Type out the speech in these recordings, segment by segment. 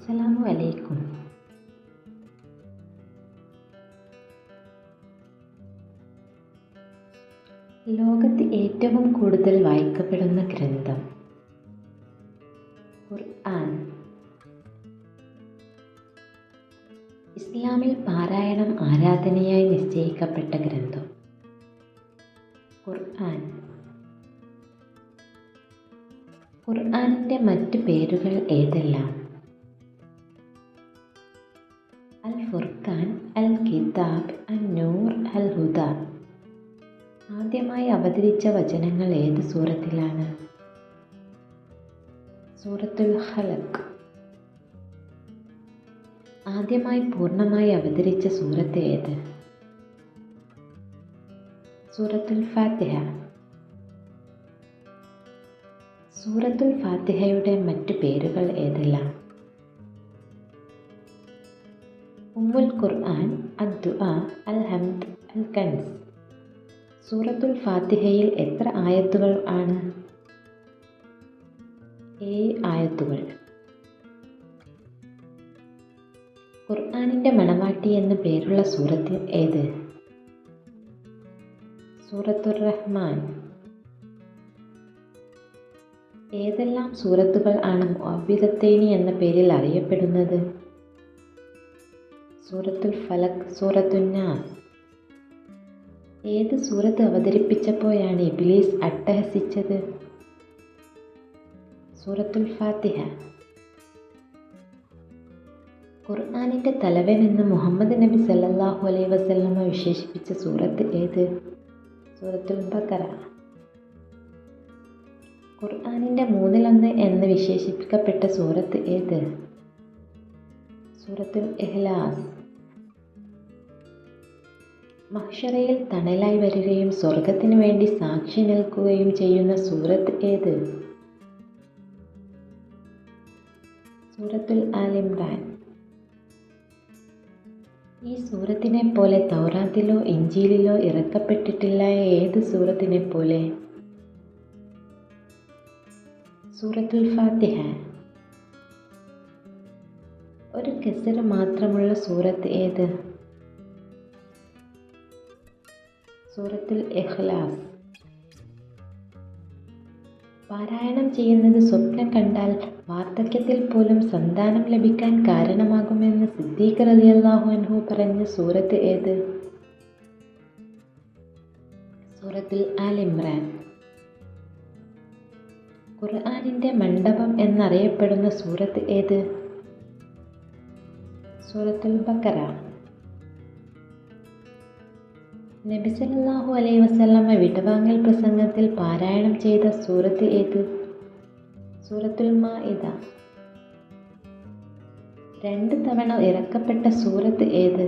അസ്സലാമു അലൈക്കും. ലോകത്ത് ഏറ്റവും കൂടുതൽ വായിക്കപ്പെടുന്ന ഗ്രന്ഥം ഖുർആൻ. ഇസ്ലാമിൽ പാരായണം ആരാധനയായി നിശ്ചയിക്കപ്പെട്ട ഗ്രന്ഥം ഖുർആൻ. ഖുർആനിൻ്റെ മറ്റ് പേരുകൾ ഏതെല്ലാം? അൽ ഫുർഖാൻ, അൽ കിതാബ്, അൻ നൂർ, അൽ ഹുദ. ആദ്യമായി അവതരിച്ച വചനങ്ങൾ ഏത് സൂറത്തിലാണ്? സൂറത്തുൽ ഖലഖ്. ആദ്യമായി പൂർണ്ണമായി അവതരിച്ച സൂറത്ത് ഏത്? സൂറത്തുൽ ഫാത്തിഹ. സൂറത്തുൽ ഫാത്തിഹയുടെ മറ്റു പേരുകൾ ഏതെല്ലാം? ഉമ്മുൽ ഖുർആൻ, അദ്ദുആ, അൽ ഹംദ്, അൽ കൻസ്. സൂറത്തുൽ ഫാത്തിഹയിൽ എത്ര ആയത്തുകൾ ആണ്? 7 ആയത്തുകൾ. ഖുർആനിൻ്റെ മണവാട്ടി എന്ന പേരുള്ള സൂറത്ത് ഏത്? സൂറത്തുർ റഹ്മാൻ. ഏതെല്ലാം സൂറത്തുകൾ ആണ് മുഅവ്വിദത്തൈനി എന്ന പേരിൽ അറിയപ്പെടുന്നത്? സൂറത്തുൽ ഫലക്, സൂറത്തുൻ നാസ്. ഏത് സൂറത്ത് അവതരിപ്പിച്ചപ്പോഴാണ് ഇബ്ലീസ് അട്ടഹസിച്ചത്? സൂറത്തുൽ ഫാത്തിഹ. ഖുർആനിൻ്റെ തലവൻ എന്ന് മുഹമ്മദ് നബി സല്ലല്ലാഹു അലൈഹി വസല്ലമ വിശേഷിപ്പിച്ച സൂറത്ത് ഏത്? സൂറത്തുൽ ബഖറ. ഖുർആനിൻ്റെ 1/3 എന്ന് വിശേഷിപ്പിക്കപ്പെട്ട സൂറത്ത് ഏത്? സൂറത്തുൽ ഇഖ്ലാസ്. മഹ്ശറയിൽ തണലായി വരികയും സ്വർഗത്തിനു വേണ്ടി സാക്ഷി നിൽക്കുകയും ചെയ്യുന്ന സൂറത്ത് ഏത്? സൂറത്തുൽ ആൽ ഇംറാൻ. ഈ സൂറത്തിനെ പോലെ തൗറാത്തിലോ ഇഞ്ചീലിലോ ഇറക്കപ്പെട്ടിട്ടില്ല ഏത് സൂറത്തിനെ പോലെ? സൂറത്തുൽ ഫാത്തിഹ. ഒരു കെസറ് മാത്രമുള്ള സൂറത്ത് ഏത്? സൂറത്തുൽ ഇഖ്ലാസ്. പാരായണം ചെയ്യുന്നത് സ്വപ്നം കണ്ടാൽ വാർദ്ധക്യത്തിൽ പോലും സന്താനം ലഭിക്കാൻ കാരണമാകുമെന്ന് സിദ്ദീഖ് റളിയല്ലാഹു അൻഹു പറഞ്ഞ സൂറത്ത് ഏത്? സൂറത്തുൽ ആൽ ഇംറാൻ. ഖുർആനിൻ്റെ മണ്ഡപം എന്നറിയപ്പെടുന്ന സൂറത്ത് ഏത്? സൂറത്തുൽ ബഖറ. നബി സല്ലല്ലാഹു അലൈഹി വസല്ലമ വിടവാങ്ങൽ പ്രസംഗത്തിൽ പാരായണം ചെയ്ത സൂറത്ത് ഏത്? സൂറത്തുൽ മാഇദ. 2 തവണ ഇറക്കപ്പെട്ട സൂറത്ത് ഏത്?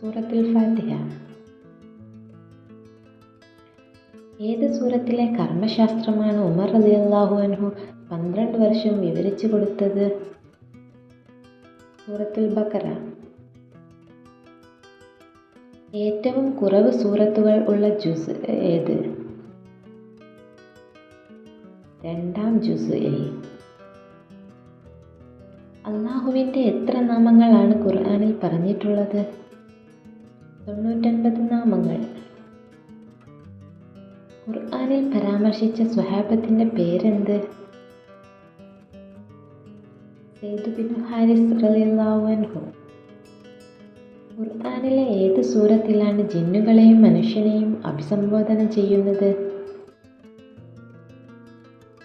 സൂറത്തുൽ ഫാത്തിഹ. ഏത് സൂറത്തിലെ കർമ്മശാസ്ത്രമാണ് ഉമർ റളിയല്ലാഹു അൻഹു 12 വർഷം വിവരിച്ചു കൊടുത്തത്? സൂറത്തുൽ ബഖറ. ഏറ്റവും കുറവ് സൂറത്തുകൾ ഉള്ള ജുസ് ഏത്? 2-ാം ജുസ്ഇൽ. അല്ലാഹുവിൻ്റെ എത്ര നാമങ്ങളാണ് ഖുർആനിൽ പറഞ്ഞിട്ടുള്ളത്? 99 നാമങ്ങൾ. ഖുർആനിൽ പരാമർശിച്ച സ്വഹാബത്തിൻ്റെ പേരെന്ത്? സെയ്ദ് ബിൻ ഹാരിസ് റളിയല്ലാഹു അൻഹു. ഖുർആനിലെ ഏത് സൂറത്തിലാണ് ജിന്നുകളെയും മനുഷ്യനെയും അഭിസംബോധന ചെയ്യുന്നത്?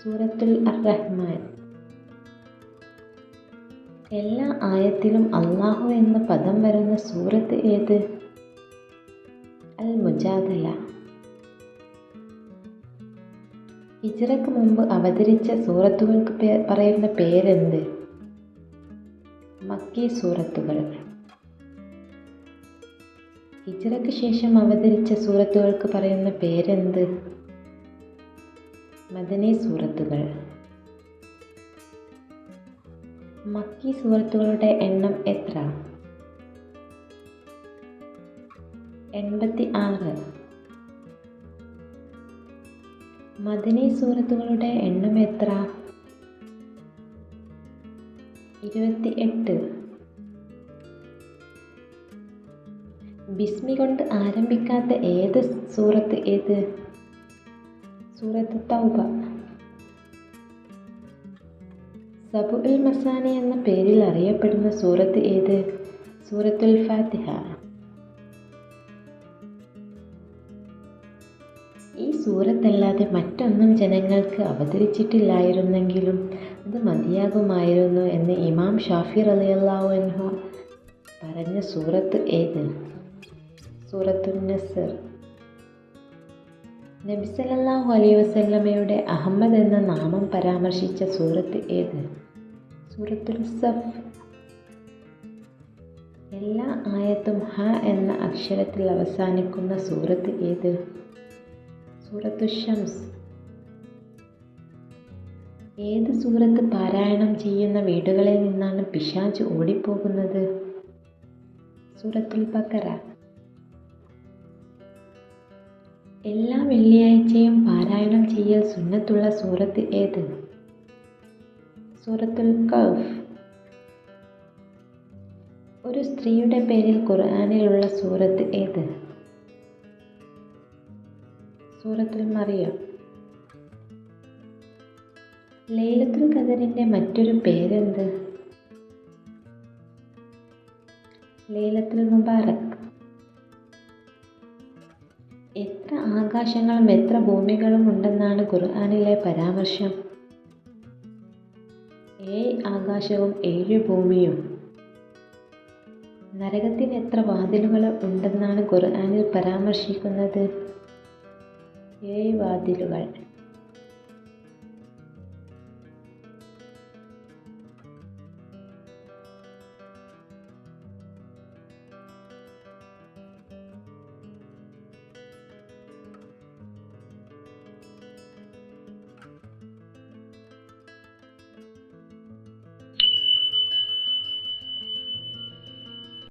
സൂറത്തുൽ അർ-റഹ്മാൻ. എല്ലാ ആയത്തിലും അല്ലാഹു എന്ന പദം വരുന്ന സൂറത്ത് ഏത്? അൽ മുജാദല. ഹിജ്റക്ക് മുമ്പ് അവതരിച്ച സൂറത്തുകൾക്ക് പറയുന്ന പേരെന്ത്? മക്കി സൂറത്തുകൾ. ഹിജ്റക്ക് ശേഷം അവതരിച്ച സൂറത്തുകൾക്ക് പറയുന്ന പേരെന്ത്? മദനി സൂറത്തുകൾ. മക്കി സൂറത്തുകളുടെ എണ്ണം എത്ര? 86. മദനി സൂറത്തുകളുടെ എണ്ണം എത്ര? 28. ബിസ്മി കൊണ്ട് ആരംഭിക്കാത്ത സൂറത്ത് ഏത്? സൂറത്ത് തൗബ. സബുഉൽ മസാനി എന്ന പേരിൽ അറിയപ്പെടുന്ന സൂറത്ത് ഏത്? സൂറത്തുൽ ഫാത്തിഹ. ഈ സൂറത്തല്ലാതെ മറ്റൊന്നും ജനങ്ങൾക്ക് അവതരിച്ചിട്ടില്ലായിരുന്നെങ്കിലും അത് മതിയാകുമായിരുന്നു എന്ന് ഇമാം ഷാഫി റളിയല്ലാഹു അൻഹു പറഞ്ഞ സൂറത്ത് ഏത്? സൂറത്തുൻ നസ്ർ. നബി സല്ലല്ലാഹു അലൈഹി വസല്ലമയുടെ അഹമ്മദ് എന്ന നാമം പരാമർശിച്ച സൂറത്ത് ഏത്? സൂറത്തുൽ സഫ്. എല്ലാ ആയത്തും ഹ എന്ന അക്ഷരത്തിൽ അവസാനിക്കുന്ന സൂറത്ത് ഏത്? സൂറത്തു ഷംസ്. ഏത് സൂറത്ത് പാരായണം ചെയ്യുന്ന വീടുകളിൽ നിന്നാണ് പിശാച് ഓടിപ്പോകുന്നത്? സൂറത്തുൽ ബഖറ. എല്ലാ വെള്ളിയാഴ്ചയും പാരായണം ചെയ്യൽ സുന്നത്തുള്ള സൂറത്ത് ഏത്? സൂറത്തുൽ കഹ്ഫ്. ഒരു സ്ത്രീയുടെ പേരിൽ ഖുർആനിലുള്ള സൂറത്ത് ഏത്? സൂറത്തുൽ മറിയം. ലൈലത്തുൽ ഖദറിന്റെ മറ്റൊരു പേരെന്ത്? ലൈലത്തുൽ മുബാറക്. എത്ര ആകാശങ്ങളും എത്ര ഭൂമികളും ഉണ്ടെന്നാണ് ഖുർആനിലെ പരാമർശം? 7 ആകാശവും 7 ഭൂമിയും. നരകത്തിന് എത്ര വാതിലുകൾ ഉണ്ടെന്നാണ് ഖുർആനിൽ പരാമർശിക്കുന്നത്? 7 വാതിലുകൾ.